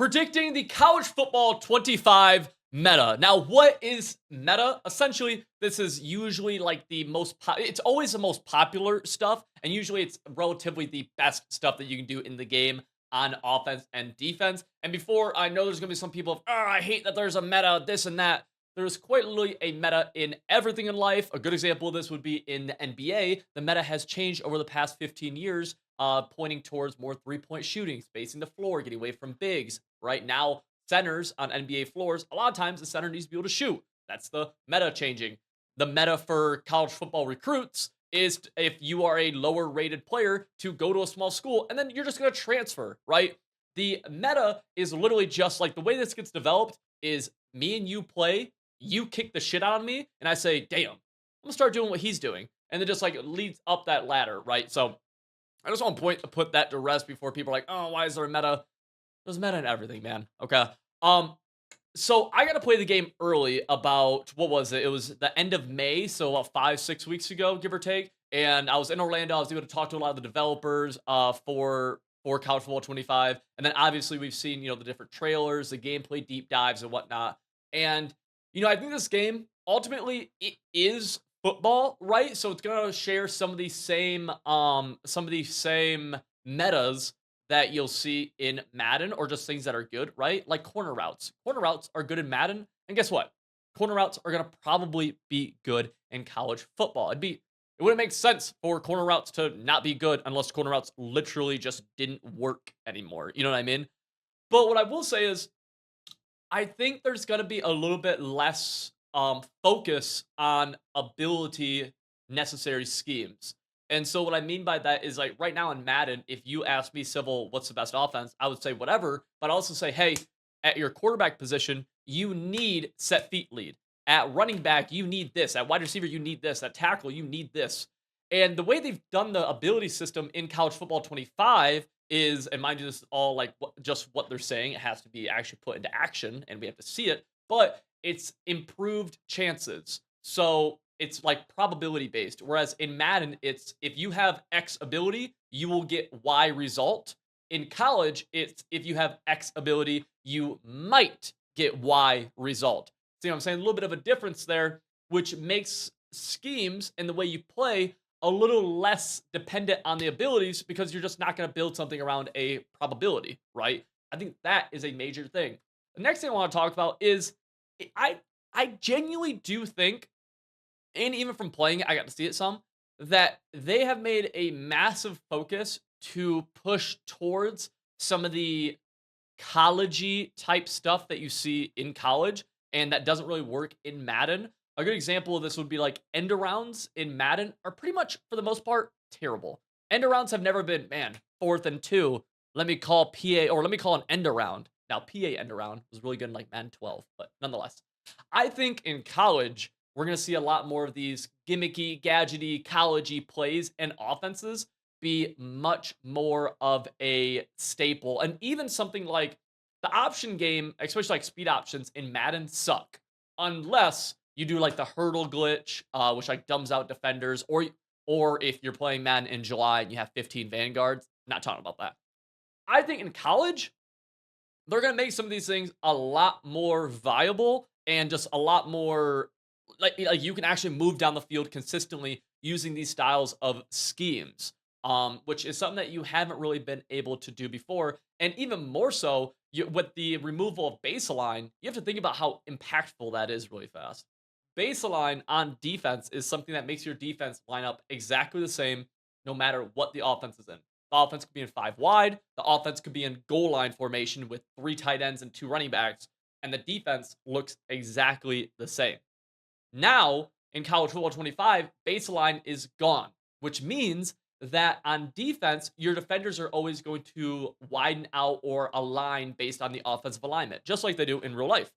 predicting the college football 25 meta. Now, what is meta? Essentially, this is usually like the it's always the most popular stuff, and usually it's relatively the best stuff that you can do in the game on offense and defense. And before I know there's gonna be some people of, oh, I hate that there's a meta, this and that. There's quite literally a meta in everything in life. A good example of this would be in the NBA. The meta has changed over the past 15 years, pointing towards more three-point shooting, spacing the floor, getting away from bigs. Right now, centers on NBA floors, a lot of times the center needs to be able to shoot. That's the meta changing. The meta for college football recruits is if you are a lower rated player to go to a small school and then you're just going to transfer, right? The meta is literally just like the way this gets developed is me and you play, you kick the shit out of me, and I say, damn, I'm gonna start doing what he's doing. And it just like leads up that ladder, right? So I just want to put that to rest before people are like, oh, why is there a meta? There's meta in everything, man. Okay. Um, so I got to play the game early about what was it? It was the end of May, so about 5, 6 weeks ago, give or take. And I was in Orlando. I was able to talk to a lot of the developers for College Football 25. And then obviously we've seen the different trailers, the gameplay deep dives and whatnot. And I think this game ultimately it is football, right? So it's gonna share some of these same metas that you'll see in Madden or just things that are good, right? Like corner routes. Corner routes are good in Madden, and guess what? Corner routes are gonna probably be good in college football. It wouldn't make sense for corner routes to not be good unless corner routes literally just didn't work anymore. You know what I mean? But what I will say is I think there's gonna be a little bit less focus on ability necessary schemes. And so what I mean by that is like right now in Madden, if you ask me, Civil, what's the best offense? I would say whatever, but I'd also say, hey, at your quarterback position, you need set feet lead. At running back, you need this. At wide receiver, you need this. At tackle, you need this. And the way they've done the ability system in college football 25 is, and mind you, this is all like just what they're saying. It has to be actually put into action, and we have to see it. But it's improved chances. So it's like probability based. Whereas in Madden, it's if you have X ability, you will get Y result. In college, it's if you have X ability, you might get Y result. See what I'm saying? A little bit of a difference there, which makes schemes and the way you play a little less dependent on the abilities because you're just not going to build something around a probability, right? I think that is a major thing. The next thing I want to talk about is I I genuinely do think, and even from playing it, I got to see it some, that they have made a massive focus to push towards some of the collegey type stuff that you see in college, and that doesn't really work in Madden. A good example of this would be like end arounds in Madden are pretty much, for the most part, terrible. End arounds have never been, man, 4th and 2. Let me call PA or let me call an end around. Now, PA end around was really good in like Madden 12, but nonetheless, I think in college, we're going to see a lot more of these gimmicky, gadgety, collegey plays and offenses be much more of a staple. And even something like the option game, especially like speed options in Madden, suck unless you do like the hurdle glitch, which like dumbs out defenders, or if you're playing Madden in July and you have 15 vanguards. Not talking about that. I think in college they're gonna make some of these things a lot more viable and just a lot more like you can actually move down the field consistently using these styles of schemes, which is something that you haven't really been able to do before. And even more so, with the removal of baseline, you have to think about how impactful that is really fast. Baseline on defense is something that makes your defense line up exactly the same no matter what the offense is in. The offense could be in five wide, the offense could be in goal line formation with three tight ends and two running backs, and the defense looks exactly the same. Now, in college football 25, baseline is gone, which means that on defense, your defenders are always going to widen out or align based on the offensive alignment, just like they do in real life.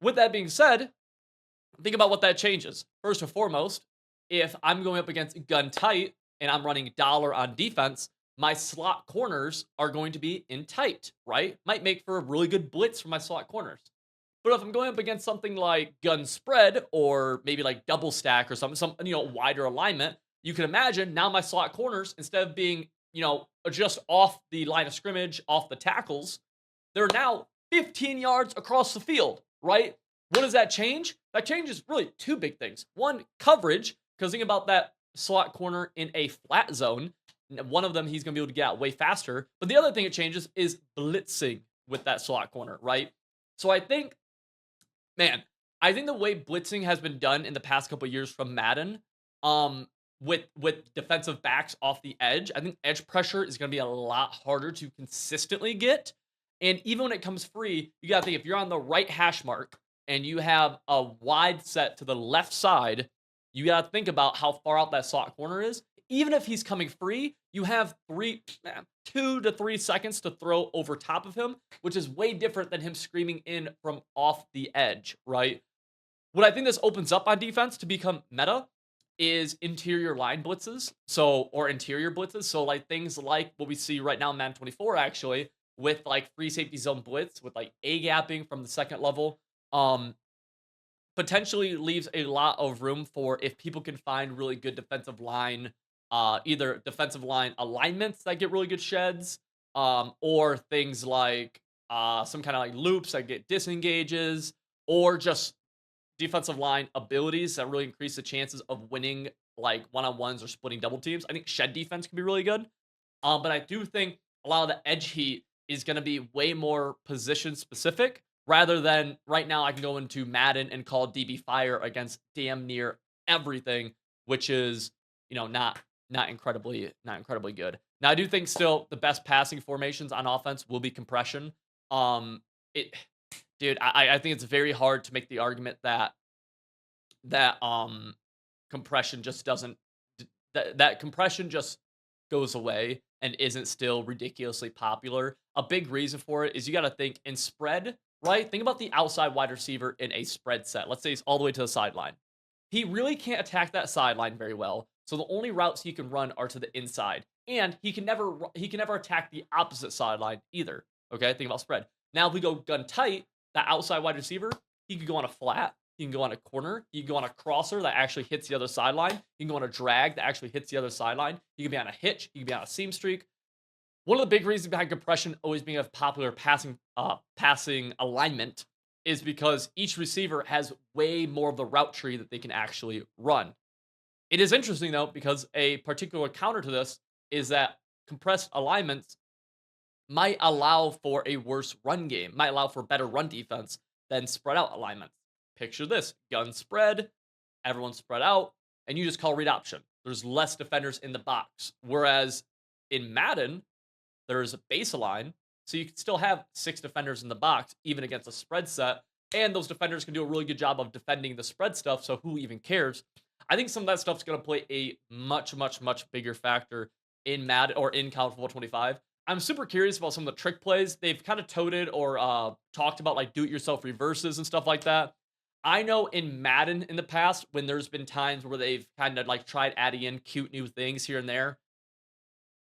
With that being said, think about what that changes. First and foremost, if I'm going up against gun tight and I'm running dollar on defense, my slot corners are going to be in tight, right? Might make for a really good blitz for my slot corners. But if I'm going up against something like gun spread or maybe like double stack or something, some wider alignment, you can imagine now my slot corners, instead of being just off the line of scrimmage, off the tackles, they're now 15 yards across the field, right? What does that change? That changes really two big things. One, coverage, because think about that slot corner in a flat zone. One of them he's going to be able to get out way faster. But the other thing it changes is blitzing with that slot corner, right? So I think, man, I think the way blitzing has been done in the past couple of years from Madden, um, with defensive backs off the edge, I think edge pressure is going to be a lot harder to consistently get. And even when it comes free, you got to think if you're on the right hash mark and you have a wide set to the left side, you got to think about how far out that slot corner is. Even if he's coming free, you have 2 to 3 seconds to throw over top of him, which is way different than him screaming in from off the edge, right? What I think this opens up on defense to become meta is interior line blitzes. Or interior blitzes. So like things like what we see right now in Madden 24 actually with like free safety zone blitz with like A gapping from the second level. Potentially leaves a lot of room for if people can find really good defensive line, either defensive line alignments that get really good sheds, or things like some kind of like loops that get disengages, or just defensive line abilities that really increase the chances of winning like one-on-ones or splitting double teams. I think shed defense can be really good. But I do think a lot of the edge heat is going to be way more position specific rather than right now I can go into Madden and call DB fire against damn near everything, which is, not incredibly good. Now I do think still the best passing formations on offense will be compression. It Dude, I think it's very hard to make the argument that compression just doesn't that compression just goes away and isn't still ridiculously popular. A big reason for it is you got to think in spread, right? Think about the outside wide receiver in a spread set. Let's say he's all the way to the sideline. He really can't attack that sideline very well. So the only routes he can run are to the inside, and he can never attack the opposite sideline either. Okay, think about spread. Now if we go gun tight, that outside wide receiver, he could go on a flat, he can go on a corner, he can go on a crosser that actually hits the other sideline, he can go on a drag that actually hits the other sideline, he can be on a hitch, he can be on a seam streak. One of the big reasons behind compression always being a popular passing alignment is because each receiver has way more of the route tree that they can actually run. It is interesting though, because a particular counter to this is that compressed alignments might allow for a worse run game, might allow for better run defense than spread out alignments. Picture this: gun spread, everyone's spread out, and you just call read option. There's less defenders in the box. Whereas in Madden, there's a baseline, so you can still have 6 defenders in the box, even against a spread set. And those defenders can do a really good job of defending the spread stuff, so who even cares? I think some of that stuff's going to play a much, much, much bigger factor in Madden or in College Football 25. I'm super curious about some of the trick plays. They've kind of toted or talked about like do-it-yourself reverses and stuff like that. I know in Madden in the past, when there's been times where they've kind of like tried adding in cute new things here and there,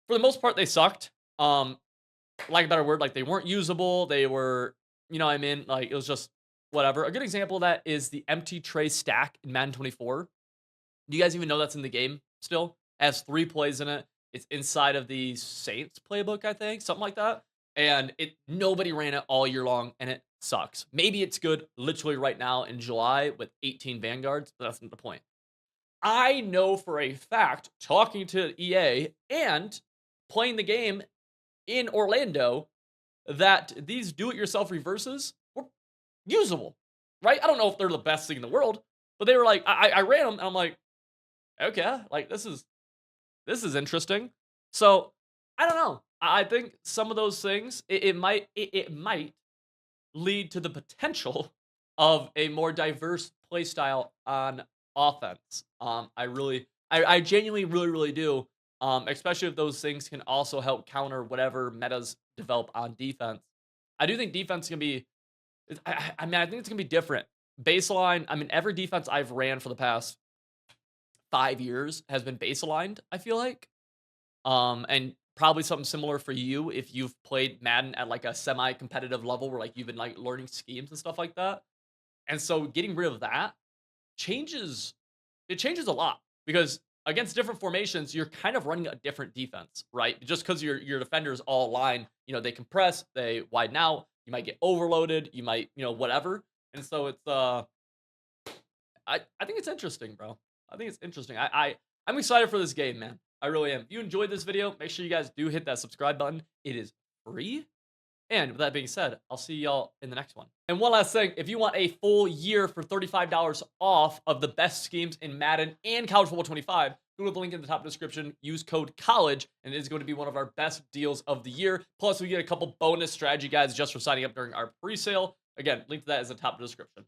for the most part, they sucked. Like a better word, like they weren't usable. They were, you know what I mean? Like it was just whatever. A good example of that is the empty tray stack in Madden 24. Do you guys even know that's in the game still? It has 3 plays in it. It's inside of the Saints playbook, I think, something like that. And nobody ran it all year long, and it sucks. Maybe it's good literally right now in July with 18 Vanguards, but that's not the point. I know for a fact, talking to EA and playing the game in Orlando, that these do-it-yourself reverses were usable, right? I don't know if they're the best thing in the world, but they were like, I ran them, and I'm like, okay, like this is interesting. So I don't know. I think some of those things it might lead to the potential of a more diverse play style on offense. I genuinely really do. Especially if those things can also help counter whatever metas develop on defense. I do think defense can be. I mean, I think it's gonna be different. Baseline. I mean, every defense I've ran for the past 5 years has been base aligned, I feel like. And probably something similar for you if you've played Madden at like a semi-competitive level where like you've been like learning schemes and stuff like that. And so getting rid of that changes it changes a lot because against different formations, you're kind of running a different defense, right? Just because your defenders all align, they compress, they widen out, you might get overloaded, you might, whatever. And so it's I think it's interesting, bro. I think it's interesting. I'm excited for this game, man. I really am. If you enjoyed this video, make sure you guys do hit that subscribe button. It is free. And with that being said, I'll see y'all in the next one. And one last thing, if you want a full year for $35 off of the best schemes in Madden and College Football 25, go to the link in the top description, use code COLLEGE, and it is going to be one of our best deals of the year. Plus, we get a couple bonus strategy guides just for signing up during our pre-sale. Again, link to that is in the top description.